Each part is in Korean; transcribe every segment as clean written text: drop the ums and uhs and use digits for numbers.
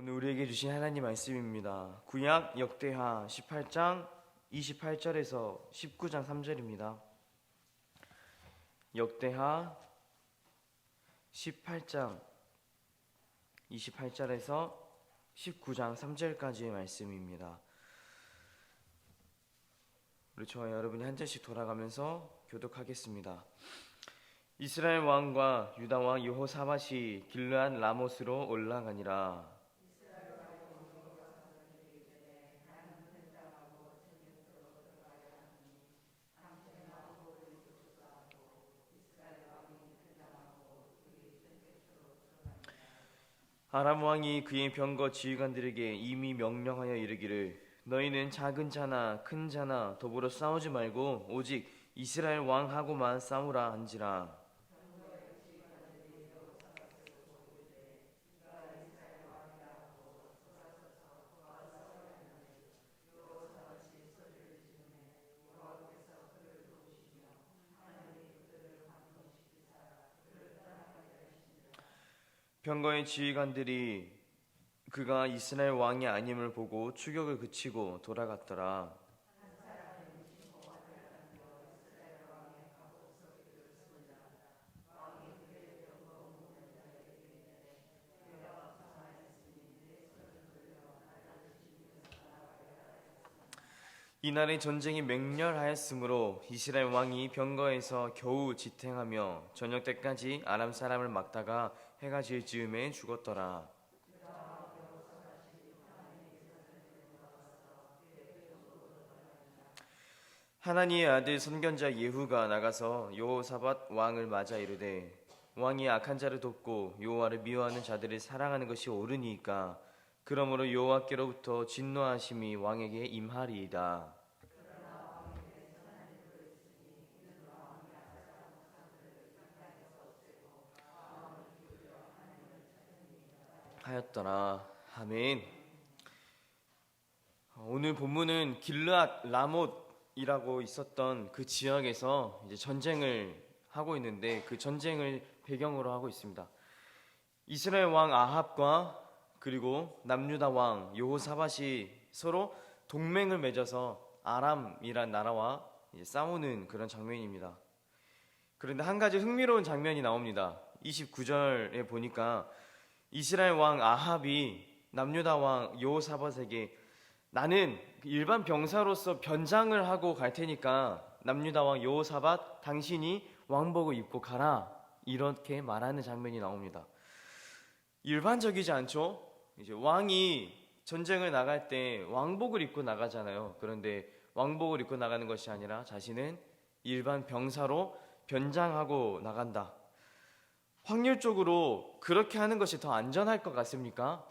오늘 우리에게 주신 하나님 말씀입니다. 구약 역대하 18장 28절에서 19장 3절입니다. 역대하 18장 28절에서 19장 3절까지의 말씀입니다. 우리 저와 여러분이 한 절씩 돌아가면서 교독하겠습니다. 이스라엘 왕과 유다 왕 여호사밧이 길르앗 라못으로 올라가니라. 아람 왕이 그의 병거 지휘관들에게 이미 명령하여 이르기를 너희는 작은 자나 큰 자나 더불어 싸우지 말고 오직 이스라엘 왕하고만 싸우라 한지라. 병거의 지휘관들이 그가 이스라엘 왕이 아님을 보고 추격을 그치고 돌아갔더라. 이날의 전쟁이 맹렬하였으므로 이스라엘 왕이 병거에서 겨우 지탱하며 저녁 때까지 아람 사람을 막다가 해가 질 즈음에 죽었더라. 하나니의 아들 선견자 예후가 나가서 여호사밧 왕을 맞아 이르되 왕이 악한 자를 돕고 여호와를 미워하는 자들을 사랑하는 것이 옳으니까 그러므로 여호와께로부터 진노하심이 왕에게 임하리이다 하였더라. 아멘. 오늘 본문은 길르앗 라못이라고 있었던 그 지역에서 이제 전쟁을 하고 있는데 그 전쟁을 배경으로 하고 있습니다. 이스라엘 왕 아합과 그리고 남유다 왕 여호사밧이 서로 동맹을 맺어서 아람이란 나라와 이제 싸우는 그런 장면입니다. 그런데 한 가지 흥미로운 장면이 나옵니다. 29절에 보니까 이스라엘 왕 아합이 남유다 왕 여호사밧에게 나는 일반 병사로서 변장을 하고 갈 테니까 남유다 왕 여호사밧 당신이 왕복을 입고 가라 이렇게 말하는 장면이 나옵니다. 일반적이지 않죠? 이제 왕이 전쟁을 나갈 때 왕복을 입고 나가잖아요. 그런데 왕복을 입고 나가는 것이 아니라 자신은 일반 병사로 변장하고 나간다. 확률적으로 그렇게 하는 것이 더 안전할 것 같습니까?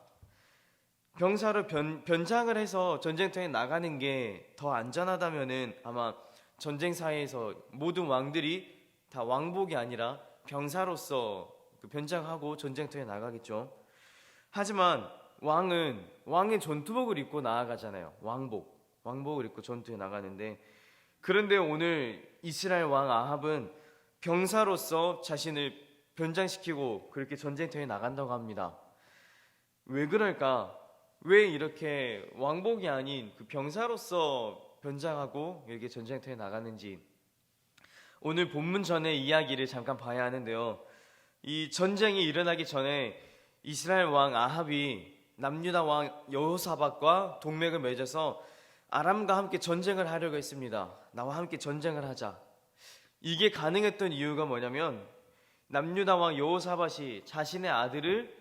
병사로 변장을 해서 전쟁터에 나가는 게 더 안전하다면은 아마 전쟁사에서 모든 왕들이 다 왕복이 아니라 병사로서 변장하고 전쟁터에 나가겠죠. 하지만 왕은 전투복을 입고 나아가잖아요. 왕복을 입고 전투에 나가는데 그런데 오늘 이스라엘 왕 아합은 병사로서 자신을 변장시키고 그렇게 전쟁터에 나간다고 합니다. 왜 그럴까? 왜 이렇게 왕복이 아닌 그 병사로서 변장하고 이렇게 전쟁터에 나가는지 오늘 본문 전의 이야기를 잠깐 봐야 하는데요. 이 전쟁이 일어나기 전에 이스라엘 왕 아합이 남유다 왕 여호사밧과 동맹을 맺어서 아람과 함께 전쟁을 하려고 했습니다. 나와 함께 전쟁을 하자. 이게 가능했던 이유가 뭐냐면 남유다 왕 여호사밧이 자신의 아들을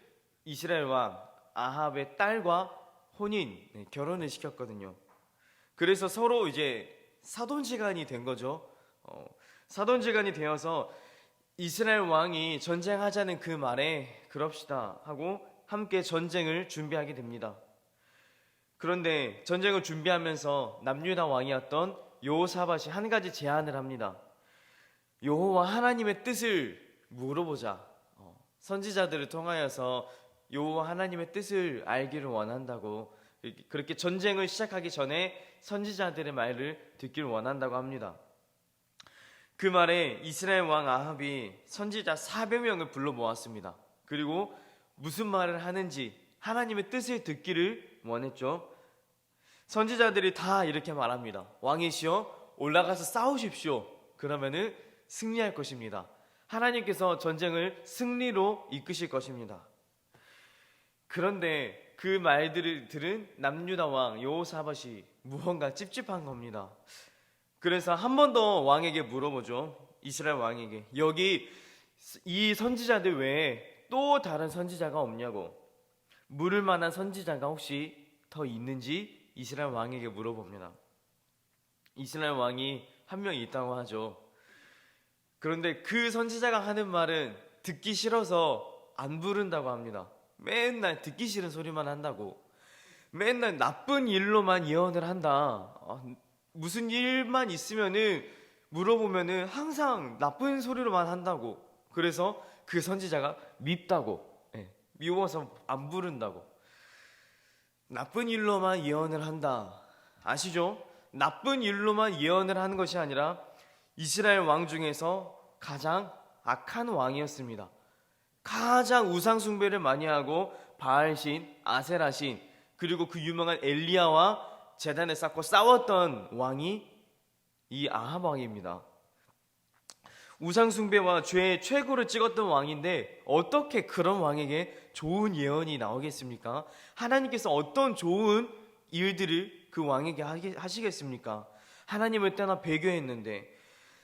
이스라엘 왕 아합의 딸과 결혼을 시켰거든요. 그래서 서로 이제 사돈지간이 된 거죠. 사돈지간이 되어서 이스라엘 왕이 전쟁하자는 그 말에 그럽시다 하고 함께 전쟁을 준비하게 됩니다. 그런데 전쟁을 준비하면서 남유다 왕이었던 여호사밧이 한 가지 제안을 합니다. 여호와 하나님의 뜻을 물어보자. 선지자들을 통하여서 여호와 하나님의 뜻을 알기를 원한다고 그렇게 전쟁을 시작하기 전에 선지자들의 말을 듣기를 원한다고 합니다. 그 말에 이스라엘 왕 아합이 선지자 400명을 불러 모았습니다. 그리고 무슨 말을 하는지 하나님의 뜻을 듣기를 원했죠. 선지자들이 다 이렇게 말합니다. 왕이시여 올라가서 싸우십시오. 그러면은 승리할 것입니다. 하나님께서 전쟁을 승리로 이끄실 것입니다. 그런데 그 말들을 들은 남유다 왕 여호사밧이 무언가 찝찝한 겁니다. 그래서 한 번 더 왕에게 물어보죠. 이스라엘 왕에게 여기 이 선지자들 외에 또 다른 선지자가 없냐고, 물을 만한 선지자가 혹시 더 있는지 이스라엘 왕에게 물어봅니다. 이스라엘 왕이 한 명 있다고 하죠. 그런데 그 선지자가 하는 말은 듣기 싫어서 안 부른다고 합니다. 맨날 듣기 싫은 소리만 한다고, 맨날 나쁜 일로만 예언을 한다. 무슨 일만 있으면은 물어보면은 항상 나쁜 소리로만 한다고. 그래서 그 선지자가 밉다고, 미워서 안 부른다고. 나쁜 일로만 예언을 한다. 아시죠? 나쁜 일로만 예언을 하는 것이 아니라 이스라엘 왕 중에서 가장 악한 왕이었습니다. 가장 우상 숭배를 많이 하고 바알신, 아세라신, 그리고 그 유명한 엘리야와 제단을 쌓고 싸웠던 왕이 이 아합 왕입니다. 우상 숭배와 죄의 최고를 찍었던 왕인데 어떻게 그런 왕에게 좋은 예언이 나오겠습니까? 하나님께서 어떤 좋은 일들을 그 왕에게 하시겠습니까? 하나님을 떠나 배교했는데,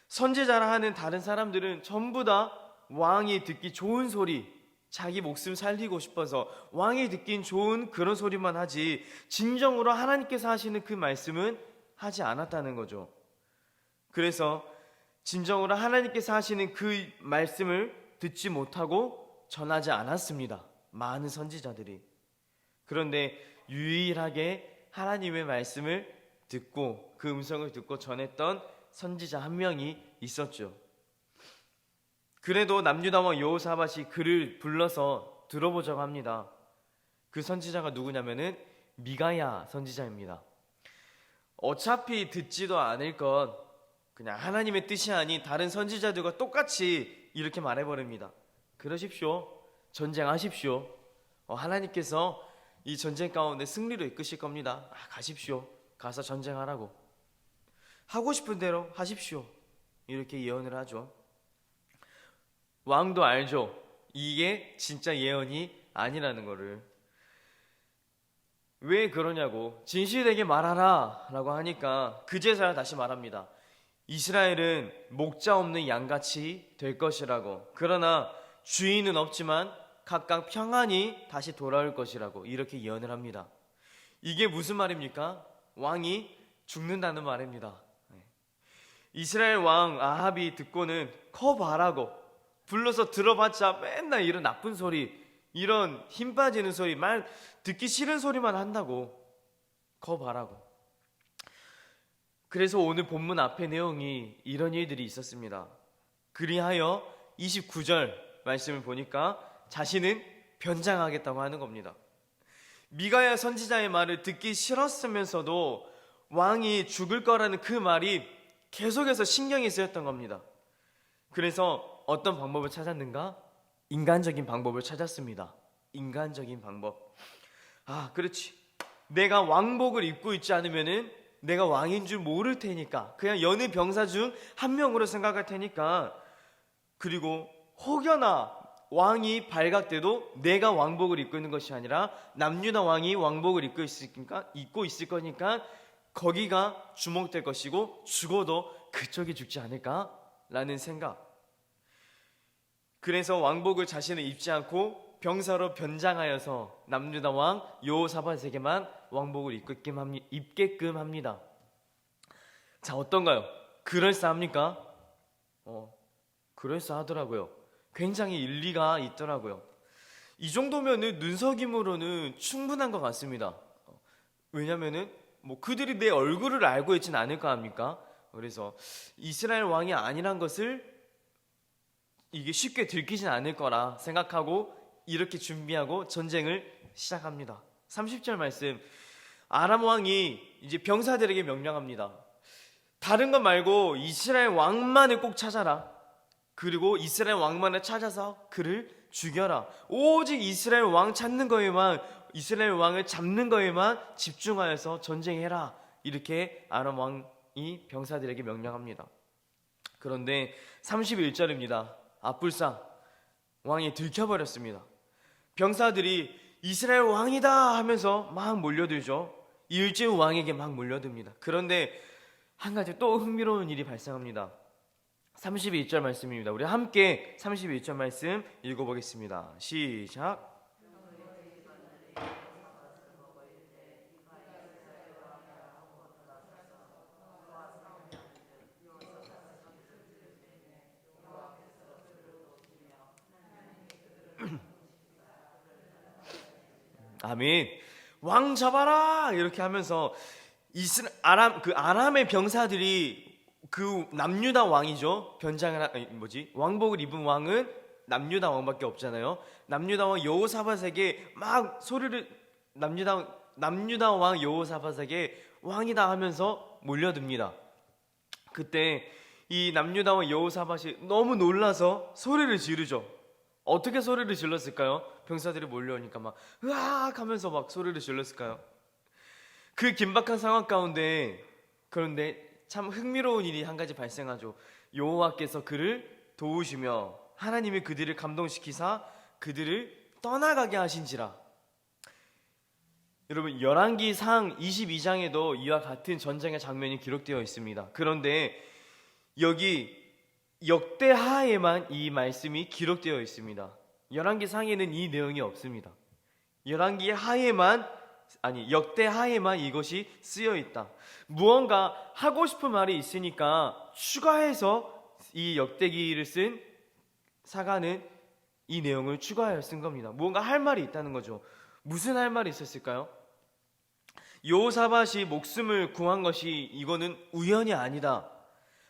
선지자라 하는 다른 사람들은 전부 다 왕이 듣기 좋은 소리, 자기 목숨 살리고 싶어서 왕이 듣긴 좋은 그런 소리만 하지 진정으로 하나님께서 하시는 그 말씀은 하지 않았다는 거죠. 그래서 진정으로 하나님께서 하시는 그 말씀을 듣지 못하고 전하지 않았습니다. 많은 선지자들이. 그런데 유일하게 하나님의 말씀을 듣고 그 음성을 듣고 전했던 선지자 한 명이 있었죠. 그래도 남유다 왕 여호사밧이 그를 불러서 들어보자고 합니다. 그 선지자가 누구냐면은 미가야 선지자입니다. 어차피 듣지도 않을 것, 그냥 하나님의 뜻이 아닌 다른 선지자들과 똑같이 이렇게 말해버립니다. 그러십시오. 전쟁하십시오. 하나님께서 이 전쟁 가운데 승리로 이끄실 겁니다. 가십시오. 가서 전쟁하라고. 하고 싶은 대로 하십시오. 이렇게 예언을 하죠. 왕도 알죠. 이게 진짜 예언이 아니라는 거를. 왜 그러냐고, 진실되게 말하라 라고 하니까 그제서야 다시 말합니다. 이스라엘은 목자 없는 양같이 될 것이라고. 그러나 주인은 없지만 각각 평안히 다시 돌아올 것이라고 이렇게 예언을 합니다. 이게 무슨 말입니까? 왕이 죽는다는 말입니다. 이스라엘 왕 아합이 듣고는 커봐라고, 불러서 들어봤자 맨날 이런 나쁜 소리, 이런 힘 빠지는 소리, 말 듣기 싫은 소리만 한다고, 커봐라고. 그래서 오늘 본문 앞의 내용이 이런 일들이 있었습니다. 그리하여 29절 말씀을 보니까 자신은 변장하겠다고 하는 겁니다. 미가야 선지자의 말을 듣기 싫었으면서도 왕이 죽을 거라는 그 말이 계속해서 신경이 쓰였던 겁니다. 그래서 어떤 방법을 찾았는가? 인간적인 방법을 찾았습니다. 인간적인 방법. 그렇지. 내가 왕복을 입고 있지 않으면은 내가 왕인 줄 모를 테니까 그냥 여느 병사 중 한 명으로 생각할 테니까, 그리고 혹여나 왕이 발각돼도 내가 왕복을 입고 있는 것이 아니라 남유다 왕이 왕복을 입고 있을 거니까 거기가 주목될 것이고 죽어도 그쪽이 죽지 않을까라는 생각. 그래서 왕복을 자신은 입지 않고 병사로 변장하여서 남유다 왕 여호사밧에게만 왕복을 입게끔 합니다. 자, 어떤가요? 그럴싸합니까? 그럴싸하더라고요. 굉장히 일리가 있더라고요. 이 정도면은 눈속임으로는 충분한 것 같습니다. 왜냐면은 그들이 내 얼굴을 알고 있지는 않을 거 아닙니까? 그래서 이스라엘 왕이 아니란 것을 이게 쉽게 들키진 않을 거라 생각하고 이렇게 준비하고 전쟁을 시작합니다. 30절 말씀, 아람 왕이 이제 병사들에게 명령합니다. 다른 것 말고 이스라엘 왕만을 꼭 찾아라. 그리고 이스라엘 왕만을 찾아서 그를 죽여라. 오직 이스라엘 왕 찾는 거에만 이스라엘 왕을 잡는 거에만 집중하여서 전쟁해라, 이렇게 아람 왕이 병사들에게 명령합니다. 그런데 31절입니다. 압불상 왕이 들켜버렸습니다. 병사들이 이스라엘 왕이다 하면서 막 몰려들죠. 일제후 왕에게 막 몰려듭니다. 그런데 한 가지 또 흥미로운 일이 발생합니다. 31절 말씀입니다. 우리 함께 31절 말씀 읽어보겠습니다. 시작. 아멘. 왕 잡아라 이렇게 하면서 아람의 병사들이 그 남유다 왕이죠. 왕복을 입은 왕은 남유다 왕밖에 없잖아요. 남유다 왕 여호사밧에게 막 소리를 남유다 왕 여호사밧에게 왕이다 하면서 몰려듭니다. 그때 이 남유다 왕 여호사밧이 너무 놀라서 소리를 지르죠. 어떻게 소리를 질렀을까요? 병사들이 몰려오니까 막 으악 하면서 막 소리를 질렀을까요? 그 긴박한 상황 가운데 그런데 참 흥미로운 일이 한 가지 발생하죠. 여호와께서 그를 도우시며 하나님이 그들을 감동시키사 그들을 떠나가게 하신지라. 여러분, 열왕기상 22장에도 이와 같은 전쟁의 장면이 기록되어 있습니다. 그런데 여기 역대하에만 이 말씀이 기록되어 있습니다. 열왕기상에는 이 내용이 없습니다. 역대하에만 이것이 쓰여 있다. 무언가 하고 싶은 말이 있으니까 추가해서 이 역대기를 쓴 사가는 이 내용을 추가하여 쓴 겁니다. 무언가 할 말이 있다는 거죠. 무슨 할 말이 있었을까요? 여호사밧이 목숨을 구한 것이 이거는 우연이 아니다.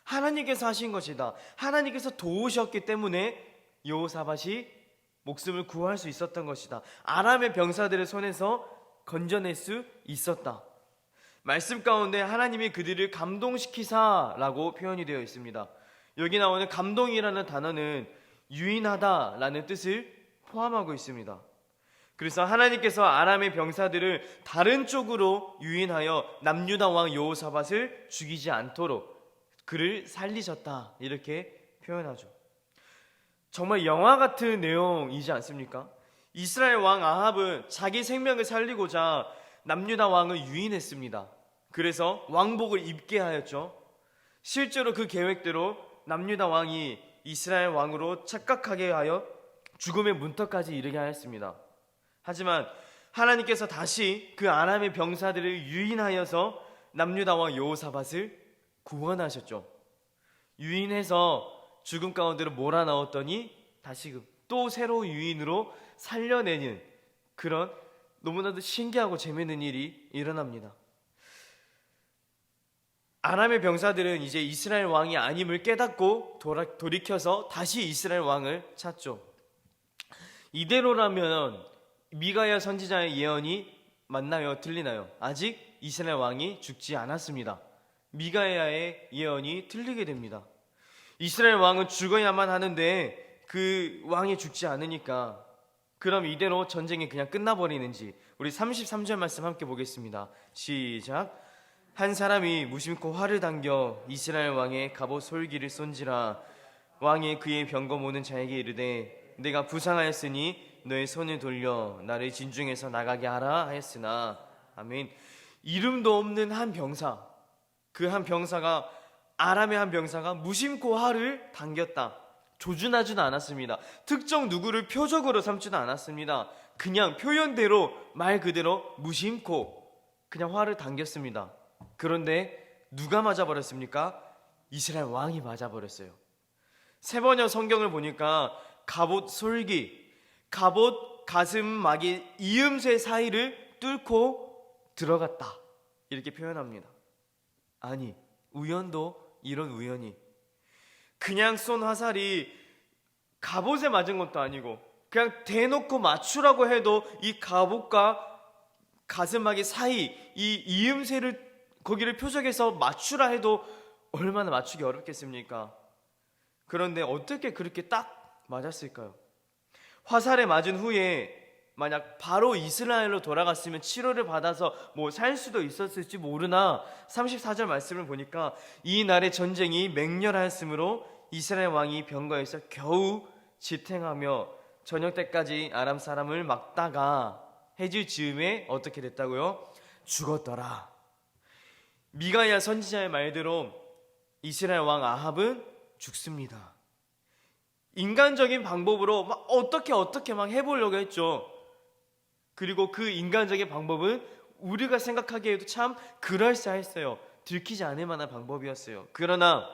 하나님께서 하신 것이다. 하나님께서 도우셨기 때문에 여호사밧이 목숨을 구할 수 있었던 것이다. 아람의 병사들의 손에서 건져낼 수 있었다. 말씀 가운데 하나님이 그들을 감동시키사라고 표현이 되어 있습니다. 여기 나오는 감동이라는 단어는 유인하다라는 뜻을 포함하고 있습니다. 그래서 하나님께서 아람의 병사들을 다른 쪽으로 유인하여 남유다 왕 여호사밧을 죽이지 않도록 그를 살리셨다, 이렇게 표현하죠. 정말 영화 같은 내용이지 않습니까? 이스라엘 왕 아합은 자기 생명을 살리고자 남유다 왕을 유인했습니다. 그래서 왕복을 입게 하였죠. 실제로 그 계획대로 남유다 왕이 이스라엘 왕으로 착각하게 하여 죽음의 문턱까지 이르게 하였습니다. 하지만 하나님께서 다시 그 아람의 병사들을 유인하여서 남유다 왕 여호사밧을 구원하셨죠. 유인해서 죽음 가운데로 몰아넣었더니 다시금 또 새로운 유인으로 살려내는 그런 너무나도 신기하고 재미있는 일이 일어납니다. 아람의 병사들은 이제 이스라엘 왕이 아님을 깨닫고 돌이켜서 다시 이스라엘 왕을 찾죠. 이대로라면 미가야 선지자의 예언이 맞나요? 틀리나요? 아직 이스라엘 왕이 죽지 않았습니다. 미가야의 예언이 틀리게 됩니다. 이스라엘 왕은 죽어야만 하는데 그 왕이 죽지 않으니까 그럼 이대로 전쟁이 그냥 끝나버리는지, 우리 33절 말씀 함께 보겠습니다. 시작. 한 사람이 무심코 활을 당겨 이스라엘 왕의 갑옷 솔기를 쏜지라. 왕이 그의 병거 모는 자에게 이르되 내가 부상하였으니 너의 손을 돌려 나를 진중에서 나가게 하라 하였으나. 아멘. 이름도 없는 한 병사, 그 한 병사가, 아람의 한 병사가 무심코 활을 당겼다. 조준하지도 않았습니다. 특정 누구를 표적으로 삼지도 않았습니다. 그냥 표현대로, 말 그대로 무심코 그냥 활을 당겼습니다. 그런데 누가 맞아버렸습니까? 이스라엘 왕이 맞아버렸어요. 세번역 성경을 보니까 갑옷 솔기, 갑옷 가슴막이 이음새 사이를 뚫고 들어갔다, 이렇게 표현합니다. 아니, 우연도 이런 우연이, 그냥 쏜 화살이 갑옷에 맞은 것도 아니고 그냥 대놓고 맞추라고 해도 이 갑옷과 가슴막이 사이 이 이음새를 거기를 표적해서 맞추라 해도 얼마나 맞추기 어렵겠습니까? 그런데 어떻게 그렇게 딱 맞았을까요? 화살에 맞은 후에 만약 바로 이스라엘로 돌아갔으면 치료를 받아서 뭐 살 수도 있었을지 모르나 34절 말씀을 보니까 이 날의 전쟁이 맹렬하였으므로 이스라엘 왕이 병거에서 겨우 지탱하며 저녁 때까지 아람 사람을 막다가 해질 즈음에 어떻게 됐다고요? 죽었더라. 미가야 선지자의 말대로 이스라엘 왕 아합은 죽습니다. 인간적인 방법으로 막 어떻게 막 해보려고 했죠. 그리고 그 인간적인 방법은 우리가 생각하기에도 참 그럴싸했어요. 들키지 않을 만한 방법이었어요. 그러나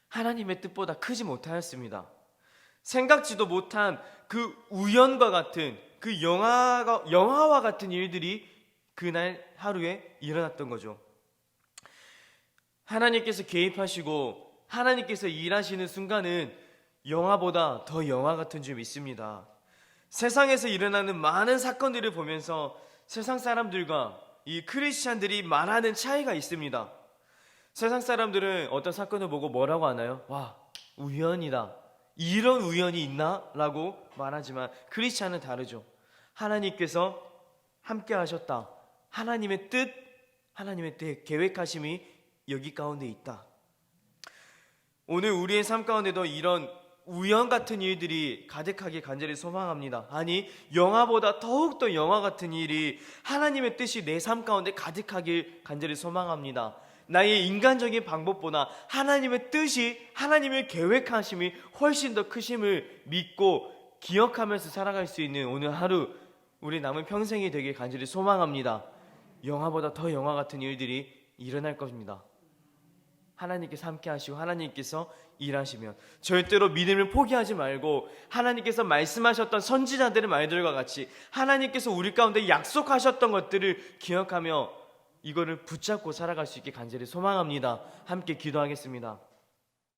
하나님의 뜻보다 크지 못하였습니다. 생각지도 못한 그 우연과 같은 그 영화와 같은 일들이 그날 하루에 일어났던 거죠. 하나님께서 개입하시고 하나님께서 일하시는 순간은 영화보다 더 영화 같은 줄 믿습니다. 세상에서 일어나는 많은 사건들을 보면서 세상 사람들과 이 크리스찬들이 말하는 차이가 있습니다. 세상 사람들은 어떤 사건을 보고 뭐라고 하나요? 와, 우연이다. 이런 우연이 있나? 라고 말하지만 크리스찬은 다르죠. 하나님께서 함께 하셨다. 하나님의 뜻, 하나님의 계획하심이 여기 가운데 있다. 오늘 우리의 삶 가운데도 이런 우연 같은 일들이 가득하게 간절히 소망합니다. 아니, 영화보다 더욱더 영화 같은 일이 하나님의 뜻이 내 삶 가운데 가득하길 간절히 소망합니다. 나의 인간적인 방법보다 하나님의 뜻이, 하나님의 계획하심이 훨씬 더 크심을 믿고 기억하면서 살아갈 수 있는 오늘 하루, 우리 남은 평생이 되길 간절히 소망합니다. 영화보다 더 영화 같은 일들이 일어날 것입니다. 하나님께서 함께 하시고 하나님께서 일하시면 절대로 믿음을 포기하지 말고 하나님께서 말씀하셨던 선지자들의 말들과 같이 하나님께서 우리 가운데 약속하셨던 것들을 기억하며 이거를 붙잡고 살아갈 수 있게 간절히 소망합니다. 함께 기도하겠습니다.